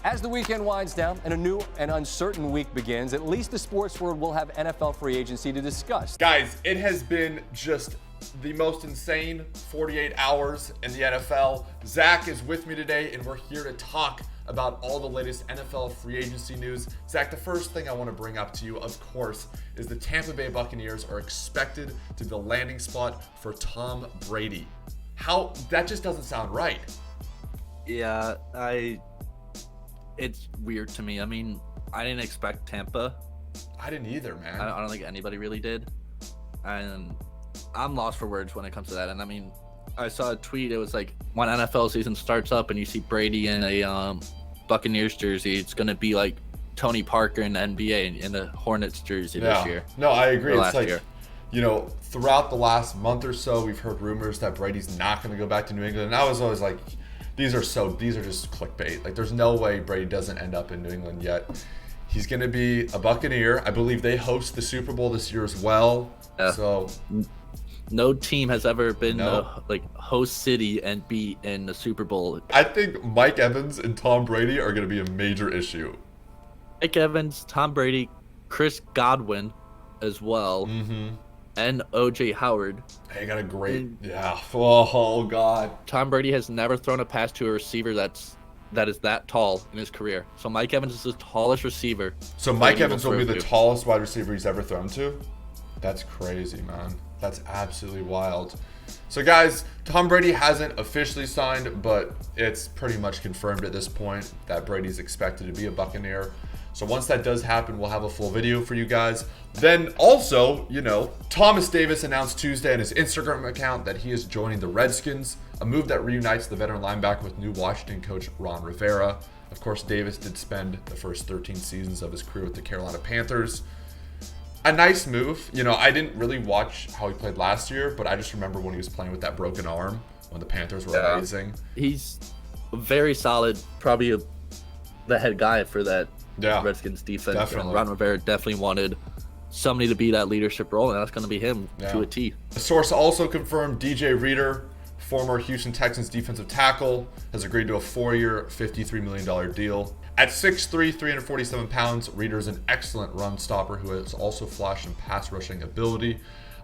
As the weekend winds down and a new and uncertain week begins, at least the sports world will have NFL free agency to discuss. Guys, it has been just the most insane 48 hours in the NFL. Zack is with me today, and we're here to talk about all the latest NFL free agency news. Zack, the first thing I want to bring up to you, of course, is the Tampa Bay Buccaneers are expected to be the landing spot for Tom Brady. That just doesn't sound right. Yeah, it's weird to me. I mean, I didn't expect Tampa. I didn't either, man. I don't think anybody really did. And I'm lost for words when it comes to that. And I mean, I saw a tweet. It was like, when NFL season starts up and you see Brady in a Buccaneers jersey, it's going to be like Tony Parker in the NBA in the Hornets jersey this year. No, I agree. It's like, year. You know, throughout the last month or so, we've heard rumors that Brady's not going to go back to New England. And I was always like, these are just clickbait. Like, there's no way Brady doesn't end up in New England yet. He's going to be a Buccaneer. I believe they host the Super Bowl this year as well. So no team has ever been host city and be in the Super Bowl. I think Mike Evans and Tom Brady are going to be a major issue. Mike Evans, Tom Brady, Chris Godwin as well. Mm-hmm. And O.J. Howard. They got a great, Oh, God. Tom Brady has never thrown a pass to a receiver that is that tall in his career. So Mike Evans is the tallest receiver. So Mike Evans will be the tallest wide receiver he's ever thrown to? That's crazy, man. That's absolutely wild. So, guys, Tom Brady hasn't officially signed, but it's pretty much confirmed at this point that Brady's expected to be a Buccaneer. So once that does happen, we'll have a full video for you guys. Then also, Thomas Davis announced Tuesday on his Instagram account that he is joining the Redskins, a move that reunites the veteran linebacker with new Washington coach Ron Rivera. Of course, Davis did spend the first 13 seasons of his career with the Carolina Panthers. A nice move. I didn't really watch how he played last year, but I just remember when he was playing with that broken arm when the Panthers were amazing. He's very solid, probably the head guy for that Redskins defense. Definitely. And Ron Rivera definitely wanted somebody to be that leadership role, and that's going to be him to a T. The source also confirmed DJ Reader, former Houston Texans defensive tackle, has agreed to a 4-year, $53 million deal. At 6'3", 347 pounds, Reader is an excellent run stopper who has also flashed in pass rushing ability.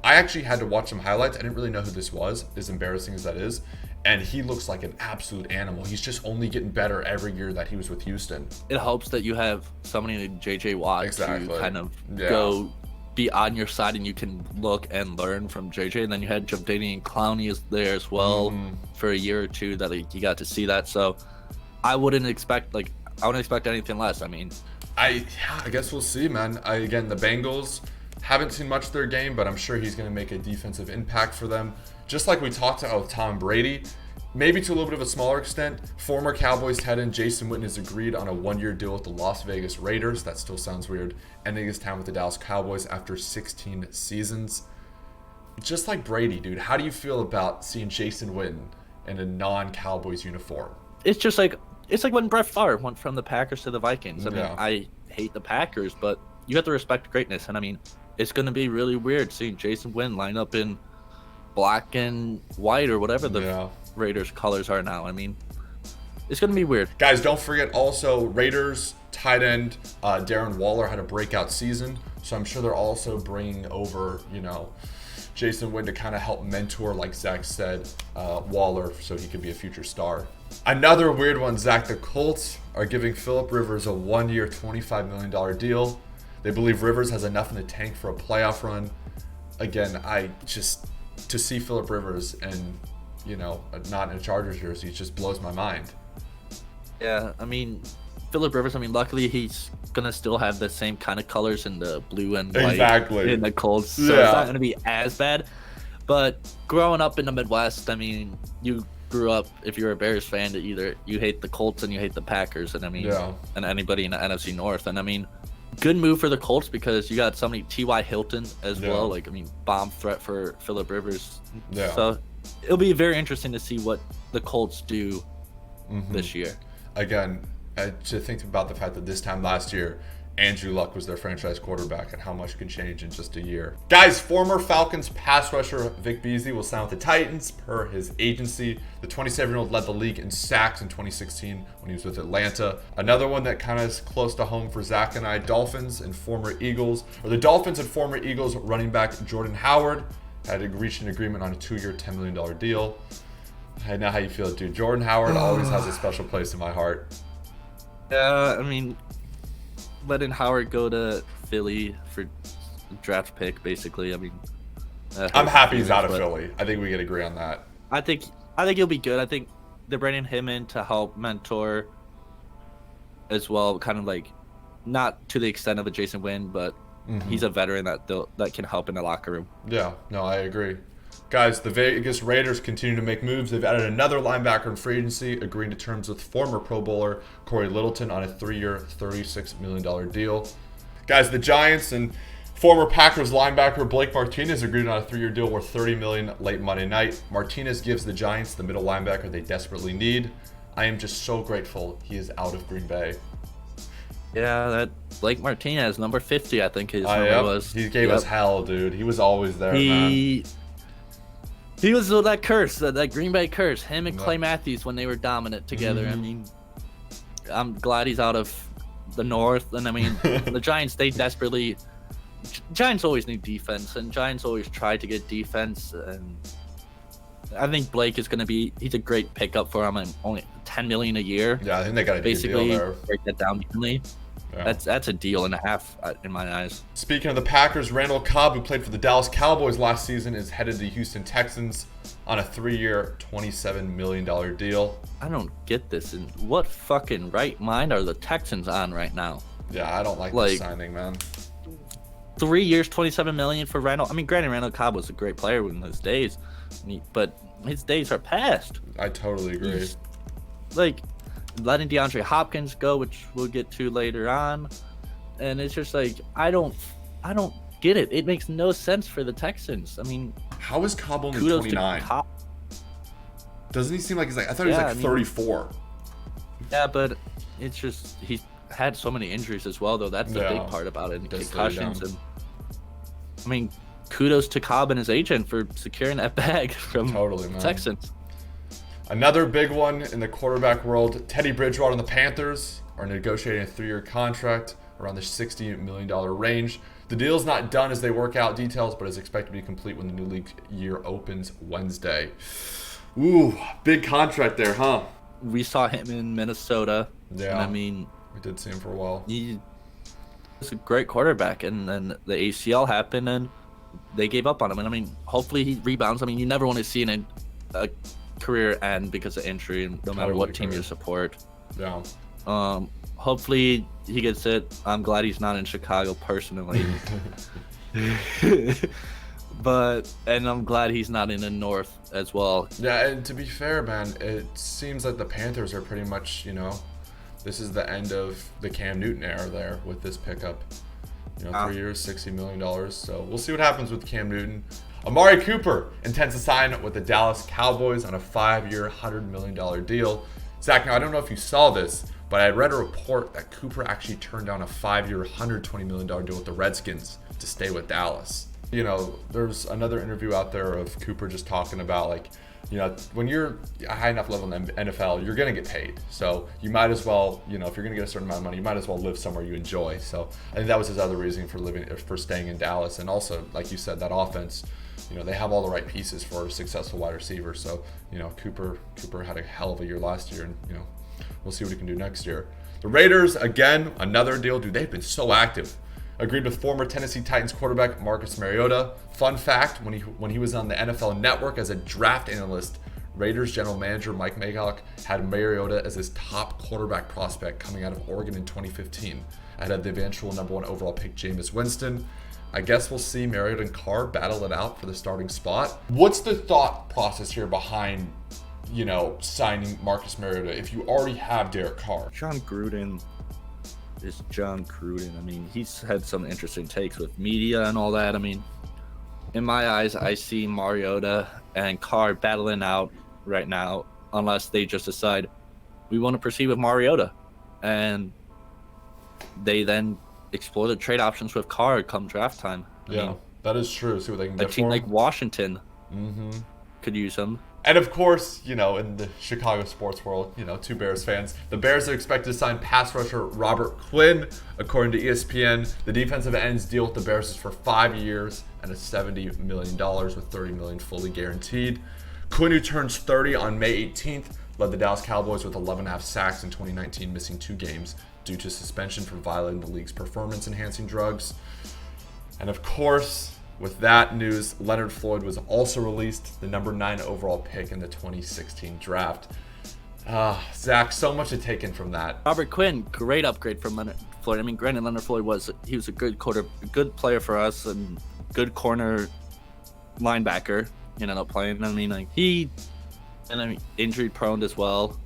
I actually had to watch some highlights. I didn't really know who this was, as embarrassing as that is. And he looks like an absolute animal. He's just only getting better every year that he was with Houston. It helps that you have somebody like J.J. Watt to kind of go be on your side, and you can look and learn from J.J. And then you had Jadeveon Clowney is there as well for a year or two that you got to see that. So I wouldn't expect anything less. I mean, I guess we'll see, man. Again, the Bengals haven't seen much of their game, but I'm sure he's going to make a defensive impact for them. Just like we talked about with Tom Brady, maybe to a little bit of a smaller extent, former Cowboys tight end Jason Witten has agreed on a 1-year deal with the Las Vegas Raiders. That still sounds weird. Ending his time with the Dallas Cowboys after 16 seasons. Just like Brady, dude, how do you feel about seeing Jason Witten in a non-Cowboys uniform? It's like when Brett Favre went from the Packers to the Vikings. I mean, I hate the Packers, but you have to respect greatness. And I mean, it's going to be really weird seeing Jason Witten line up in black and white or whatever the Raiders colors are now. I mean, it's going to be weird. Guys, don't forget also Raiders tight end Darren Waller had a breakout season. So I'm sure they're also bringing over, Jason Witten to kind of help mentor, like Zack said, Waller so he could be a future star. Another weird one, Zack. The Colts are giving Phillip Rivers a 1-year, $25 million deal. They believe Rivers has enough in the tank for a playoff run. Again, to see Phillip Rivers and, not in a Chargers jersey, it just blows my mind. Yeah, I mean, Phillip Rivers, luckily he's going to still have the same kind of colors in the blue and white in the Colts. So it's not going to be as bad. But growing up in the Midwest, you grew up, if you're a Bears fan, to either you hate the Colts and you hate the Packers. And and anybody in the NFC North. And good move for the Colts because you got somebody, T.Y. Hilton as well. Bomb threat for Phillip Rivers. Yeah. So it'll be very interesting to see what the Colts do this year. Again, to think about the fact that this time last year, Andrew Luck was their franchise quarterback and how much can change in just a year. Guys, former Falcons pass rusher Vic Beasley will sign with the Titans per his agency. The 27-year-old led the league in sacks in 2016 when he was with Atlanta. Another one that kind of is close to home for Zack and I, the Dolphins and former Eagles running back Jordan Howard had reached an agreement on a 2-year, $10 million deal. I know how you feel, dude. Jordan Howard always has a special place in my heart. Yeah, I mean, letting Howard go to Philly for draft pick, basically. I mean, I'm happy he's out of Philly. I think we can agree on that. I think he'll be good. I think they're bringing him in to help mentor as well, kind of like not to the extent of a Jason Wynn, but he's a veteran that can help in the locker room. Yeah, no, I agree. Guys, the Vegas Raiders continue to make moves. They've added another linebacker in free agency, agreeing to terms with former Pro Bowler Corey Littleton on a 3-year, $36 million deal. Guys, the Giants and former Packers linebacker Blake Martinez agreed on a 3-year deal worth $30 million late Monday night. Martinez gives the Giants the middle linebacker they desperately need. I am just so grateful he is out of Green Bay. Yeah, that Blake Martinez, number 50, I think his number was. He gave us hell, dude. He was always there, man. He was that curse, that Green Bay curse. Him and Clay Matthews when they were dominant together. I mean, I'm glad he's out of the North. And I mean, the Giants, Giants always need defense, and Giants always try to get defense. And I think Blake is going to he's a great pickup for him. Only $10 million a year. Yeah, I think they got a basically deal there. Break that down evenly. Yeah. That's a deal and a half in my eyes. Speaking of the Packers, Randall Cobb, who played for the Dallas Cowboys last season, is headed to the Houston Texans on a 3-year, $27 million deal. I don't get this. In what fucking right mind are the Texans on right now? Yeah, I don't like this signing, man. 3 years, $27 million for Randall. I mean, granted, Randall Cobb was a great player in his days, but his days are past. I totally agree. Letting DeAndre Hopkins go, which we'll get to later on, and it's just I don't get it. It makes no sense for the Texans. I mean, how is Cobb only 29? Doesn't he seem like I thought he was 34. Yeah, but it's just he's had so many injuries as well, though. That's the big part about it. And concussions, and I mean, kudos to Cobb and his agent for securing that bag from Texans. Another big one in the quarterback world, Teddy Bridgewater and the Panthers are negotiating a 3-year contract around the $60 million range. The deal is not done as they work out details, but is expected to be complete when the new league year opens Wednesday. Ooh, big contract there, huh? We saw him in Minnesota. Yeah, and I mean, we did see him for a while. He was a great quarterback, and then the ACL happened, and they gave up on him. And I mean, hopefully he rebounds. I mean, you never want to see a career end because of injury, no matter what team you support. Yeah. Hopefully he gets it. I'm glad he's not in Chicago personally. And I'm glad he's not in the North as well. Yeah, and to be fair, man, it seems like the Panthers are pretty much, this is the end of the Cam Newton era there with this pickup. 3 years, $60 million. So we'll see what happens with Cam Newton. Amari Cooper intends to sign with the Dallas Cowboys on a 5-year, $100 million deal. Zack, now I don't know if you saw this, but I read a report that Cooper actually turned down a 5-year, $120 million deal with the Redskins to stay with Dallas. There's another interview out there of Cooper just talking about when you're a high enough level in the NFL, you're going to get paid. So you might as well, if you're going to get a certain amount of money, you might as well live somewhere you enjoy. So I think that was his other reason for staying in Dallas. And also, like you said, that offense, they have all the right pieces for a successful wide receiver. So, Cooper had a hell of a year last year, and, we'll see what he can do next year. The Raiders, again, another deal. Dude, they've been so active. Agreed with former Tennessee Titans quarterback Marcus Mariota. Fun fact, when he was on the NFL Network as a draft analyst, Raiders general manager Mike Mayock had Mariota as his top quarterback prospect coming out of Oregon in 2015. Ahead of the eventual number 1 overall pick Jameis Winston. I guess we'll see Mariota and Carr battle it out for the starting spot. What's the thought process here behind, signing Marcus Mariota if you already have Derek Carr? John Gruden. I mean, he's had some interesting takes with media and all that. I mean, in my eyes, I see Mariota and Carr battling out right now, unless they just decide we want to proceed with Mariota, and they then explore the trade options with Carr come draft time. I mean, that is true. See what they can get a team for him. like Washington could use him. And of course, in the Chicago sports world, 2 Bears fans. The Bears are expected to sign pass rusher Robert Quinn. According to ESPN, the defensive ends deal with the Bears is for 5 years and $70 million with $30 million fully guaranteed. Quinn, who turns 30 on May 18th, led the Dallas Cowboys with 11.5 sacks in 2019, missing 2 games due to suspension for violating the league's performance-enhancing drugs. And of course, with that news, Leonard Floyd was also released, the number 9 overall pick in the 2016 draft. Zach, so much to take in from that. Robert Quinn, great upgrade from Leonard Floyd. I mean, granted, Leonard Floyd was a good player for us and good corner linebacker. Ended up playing. I mean, injury prone as well.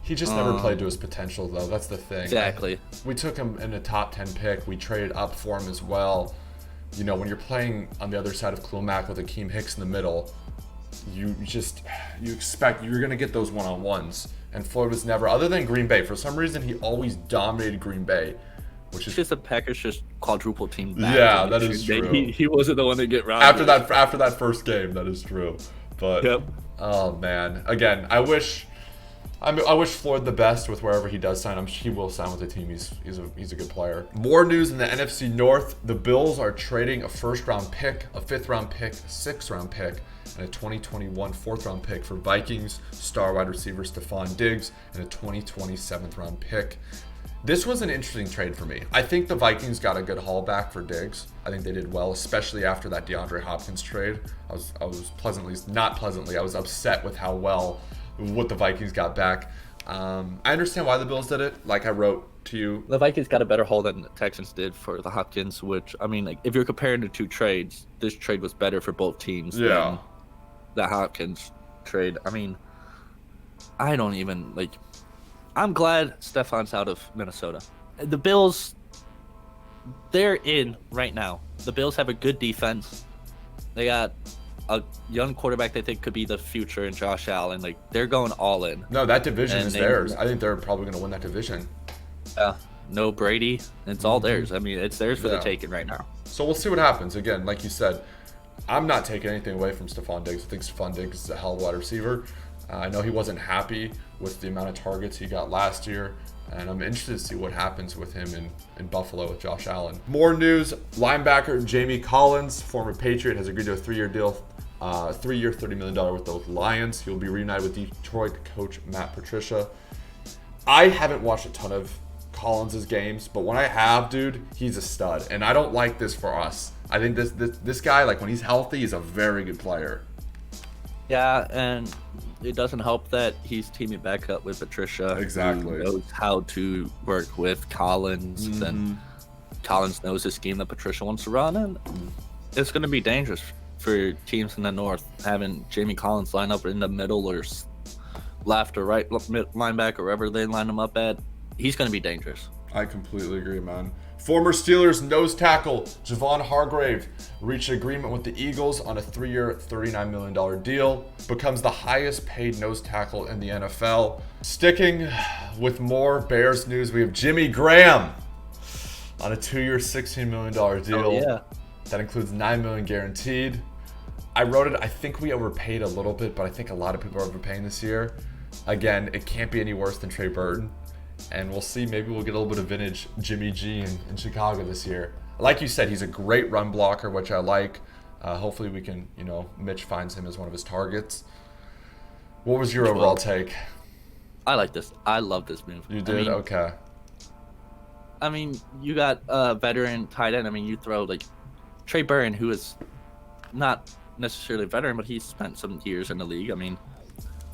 He just never played to his potential, though. That's the thing. Exactly. We took him in a top 10 pick. We traded up for him as well. When you're playing on the other side of Khalil Mack with Akeem Hicks in the middle, you expect you're going to get those one-on-ones. And Floyd was never, other than Green Bay. For some reason, he always dominated Green Bay. Which is just the Packers just quadruple team. Yeah, that is true. He wasn't the one to get rounded. After that first game, that is true. But, oh man. Again, I wish Floyd the best with wherever he does sign. He will sign with the team. He's a good player. More news in the NFC North. The Bills are trading a first-round pick, a fifth-round pick, a sixth-round pick, and a 2021 fourth-round pick for Vikings star wide receiver Stephon Diggs and a 2020 seventh-round pick. This was an interesting trade for me. I think the Vikings got a good haul back for Diggs. I think they did well, especially after that DeAndre Hopkins trade. I was I was upset with what the Vikings got back. I understand why the Bills did it. Like I wrote to you, the Vikings got a better haul than the Texans did for the Hopkins, which, I mean, if you're comparing the 2 trades, this trade was better for both teams than the Hopkins trade. I mean, I don't even, I'm glad Stephon's out of Minnesota. The Bills, they're in right now. The Bills have a good defense. They got a young quarterback they think could be the future in Josh Allen. They're going all in. No, that division is theirs. I think they're probably going to win that division. No Brady. It's all theirs. I mean, it's theirs for the taking right now. So we'll see what happens. Again, like you said, I'm not taking anything away from Stephon Diggs. I think Stephon Diggs is a hell of a wide receiver. I know he wasn't happy with the amount of targets he got last year, and I'm interested to see what happens with him in Buffalo with Josh Allen. More news, linebacker Jamie Collins, former Patriot, has agreed to a 3-year deal, 3-year, $30 million with the Lions. He will be reunited with Detroit coach Matt Patricia. I haven't watched a ton of Collins' games, but when I have, dude, he's a stud, and I don't like this for us. I think this guy, when he's healthy, he's a very good player. Yeah, and it doesn't help that he's teaming back up with Patricia. Exactly. Who knows how to work with Collins, and Collins knows the scheme that Patricia wants to run, and it's going to be dangerous for teams in the North having Jamie Collins line up in the middle or left or right linebacker, wherever they line him up at. He's going to be dangerous. I completely agree, man. Former Steelers nose tackle Javon Hargrave reached an agreement with the Eagles on a 3-year, $39 million deal. Becomes the highest paid nose tackle in the NFL. Sticking with more Bears news, we have Jimmy Graham on a 2-year, $16 million deal. Oh, yeah. That includes $9 million guaranteed. I wrote it, I think we overpaid a little bit, but I think a lot of people are overpaying this year. Again, it can't be any worse than Trey Burton. And we'll see, maybe we'll get a little bit of vintage Jimmy G in Chicago this year. Like you said, he's a great run blocker, which I like. Hopefully we can, Mitch finds him as one of his targets. What was your overall take? I like this. I love this move. You did? Okay. I mean, you got a veteran tight end. I mean, you throw Trey Burton, who is not necessarily a veteran, but he's spent some years in the league. I mean,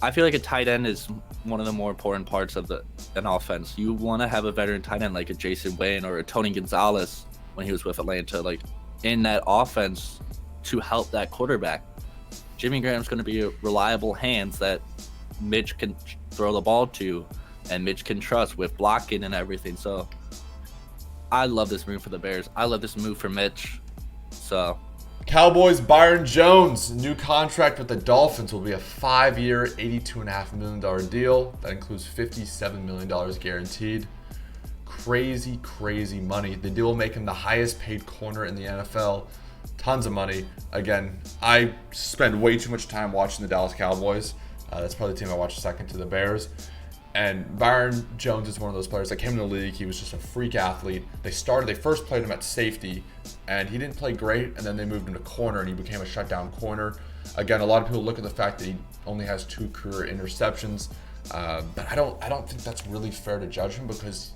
I feel like a tight end is one of the more important parts of an offense. You want to have a veteran tight end like a Jason Wayne or a Tony Gonzalez when he was with Atlanta, in that offense to help that quarterback. Jimmy Graham's going to be reliable hands that Mitch can throw the ball to and Mitch can trust with blocking and everything. So I love this move for the Bears. I love this move for Mitch. So Cowboys Byron Jones, new contract with the Dolphins will be a 5-year, $82.5 million deal. That includes $57 million guaranteed. crazy, crazy money. The deal will make him the highest paid corner in the NFL. Tons of money. Again, I spend way too much time watching the Dallas Cowboys. That's probably the team I watch second to the Bears. And Byron Jones is one of those players that came in the league. He was just a freak athlete. They first played him at safety, and he didn't play great, and then they moved him to corner, and he became a shutdown corner. Again, a lot of people look at the fact that he only has 2 career interceptions, but I don't think that's really fair to judge him, because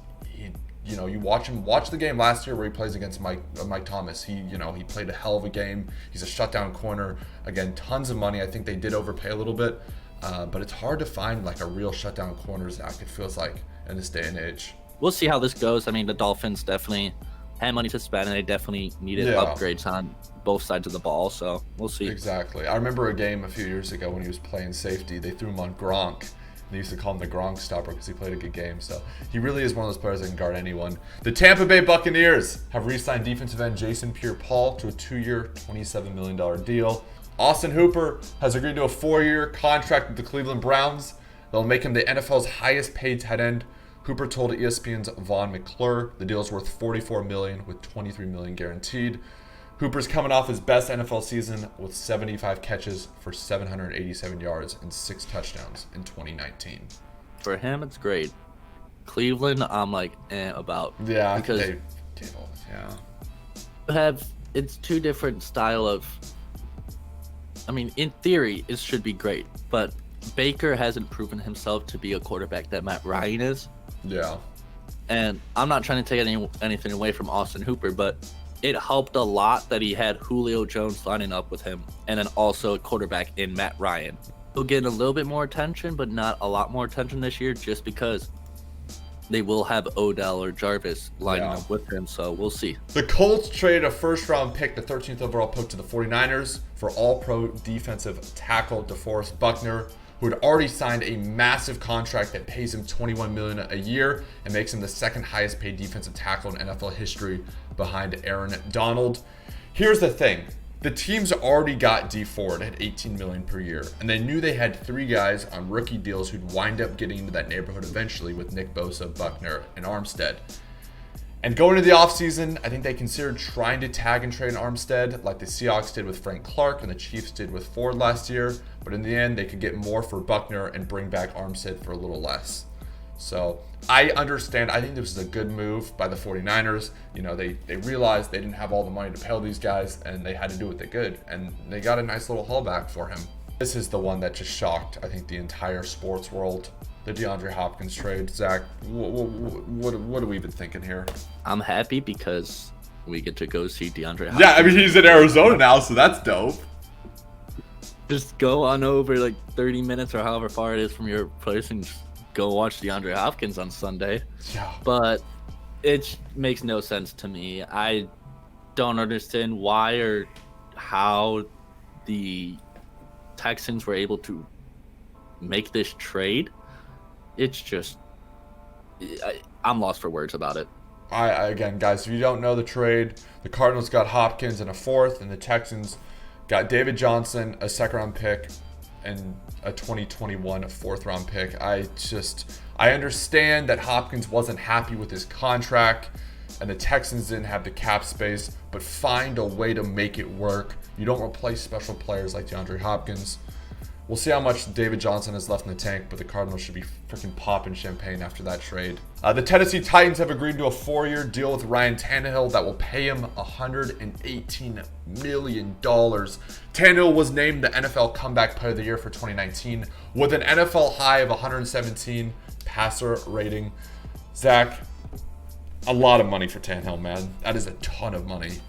you watch the game last year where he plays against Mike Thomas. He played a hell of a game. He's a shutdown corner. Again, tons of money. I think they did overpay a little bit. But it's hard to find like a real shutdown corner, Zack, it feels like, in this day and age. We'll see how this goes. I mean, the Dolphins definitely had money to spend, and they definitely needed upgrades on both sides of the ball, so we'll see. Exactly. I remember a game a few years ago when he was playing safety. They threw him on Gronk. They used to call him the Gronk stopper because he played a good game. So he really is one of those players that can guard anyone. The Tampa Bay Buccaneers have re-signed defensive end Jason Pierre-Paul to a 2-year, $27 million deal. Austin Hooper has agreed to a 4-year contract with the Cleveland Browns. They'll make him the NFL's highest paid tight end. Hooper told ESPN's Vaughn McClure the deal is worth $44 million with $23 million guaranteed. Hooper's coming off his best NFL season with 75 catches for 787 yards and 6 touchdowns in 2019. For him, it's great. Cleveland, I'm like about. Yeah, because it's 2 different style of. I mean, in theory, it should be great, but Baker hasn't proven himself to be a quarterback that Matt Ryan is. Yeah. And I'm not trying to take anything away from Austin Hooper, but it helped a lot that he had Julio Jones lining up with him, and then also a quarterback in Matt Ryan. He'll get a little bit more attention, but not a lot more attention this year, just because they will have Odell or Jarvis lining up with him, so we'll see. The Colts traded a first-round pick, the 13th overall pick, to the 49ers for all-pro defensive tackle DeForest Buckner, who had already signed a massive contract that pays him $21 million a year and makes him the second highest paid defensive tackle in NFL history behind Aaron Donald. Here's the thing. The teams already got Dee Ford at $18 million per year, and they knew they had 3 guys on rookie deals who'd wind up getting into that neighborhood eventually with Nick Bosa, Buckner, and Armstead. And going into the offseason, I think they considered trying to tag and trade Armstead like the Seahawks did with Frank Clark and the Chiefs did with Ford last year, but in the end, they could get more for Buckner and bring back Armstead for a little less. So I understand. I think this is a good move by the 49ers. They realized they didn't have all the money to pay all these guys, and they had to do what they could, and they got a nice little haul back for him. This is the one that just shocked, I think, the entire sports world. The DeAndre Hopkins trade. Zack, what are we even thinking here? I'm happy because we get to go see DeAndre Hopkins. Yeah, I mean, he's in Arizona now, so that's dope. Just go on over like 30 minutes or however far it is from your place and just go watch DeAndre Hopkins on Sunday. Yeah. But it makes no sense to me. I don't understand why or how the Texans were able to make this trade. It's just, I'm lost for words about it. Again, guys, if you don't know the trade, the Cardinals got Hopkins in a 4th, and the Texans got David Johnson, a 2nd-round pick, and a 2021 4th-round pick. I understand that Hopkins wasn't happy with his contract, and the Texans didn't have the cap space, but find a way to make it work. You don't replace special players like DeAndre Hopkins. We'll see how much David Johnson has left in the tank, but the Cardinals should be freaking popping champagne after that trade. The Tennessee Titans have agreed to a 4-year deal with Ryan Tannehill that will pay him $118 million. Tannehill was named the NFL Comeback Player of the Year for 2019 with an NFL high of 117 passer rating. Zack, a lot of money for Tannehill, man. That is a ton of money.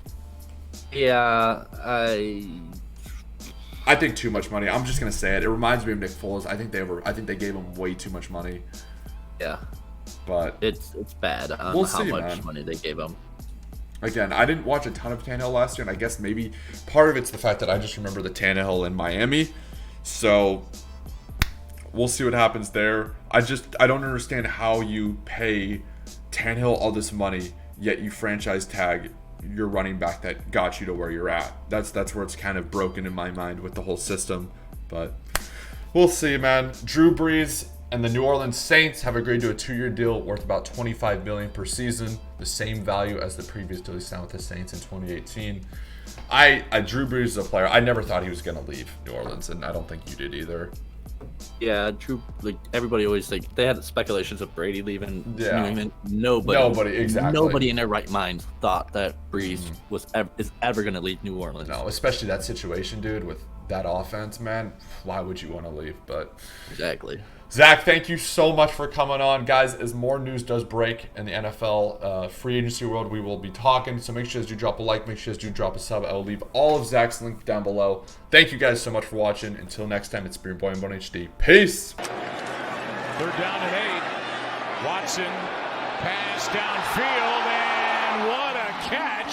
Yeah, I think too much money. I'm just gonna say it. It reminds me of Nick Foles. I think they gave him way too much money. Yeah, but it's bad on we'll how see, much money they gave him. Again, I didn't watch a ton of Tannehill last year, and I guess maybe part of it's the fact that I just remember the Tannehill in Miami. So we'll see what happens there. I don't understand how you pay Tannehill all this money, yet you franchise tag your running back that got you to where you're at. That's where it's kind of broken in my mind with the whole system. But we'll see, man. Drew Brees And the New Orleans Saints have agreed to a 2-year deal worth about $25 million per season, the same value as the previous deal he signed with the Saints in 2018. Drew Brees is a player. I never thought he was going to leave New Orleans, and I don't think you did either. Yeah, Drew. Like everybody always they had speculations of Brady leaving New England. Exactly. Nobody in their right mind thought that Brees is ever going to leave New Orleans. No, especially that situation, dude, with that offense, man. Why would you want to leave? But exactly. Zach, thank you so much for coming on. Guys, as more news does break in the NFL free agency world, we will be talking. So make sure you drop a like. Make sure you drop a sub. I will leave all of Zach's links down below. Thank you guys so much for watching. Until next time, it's been your boy MboneHD. Peace. 3rd down and 8. Watson, pass downfield, and what a catch.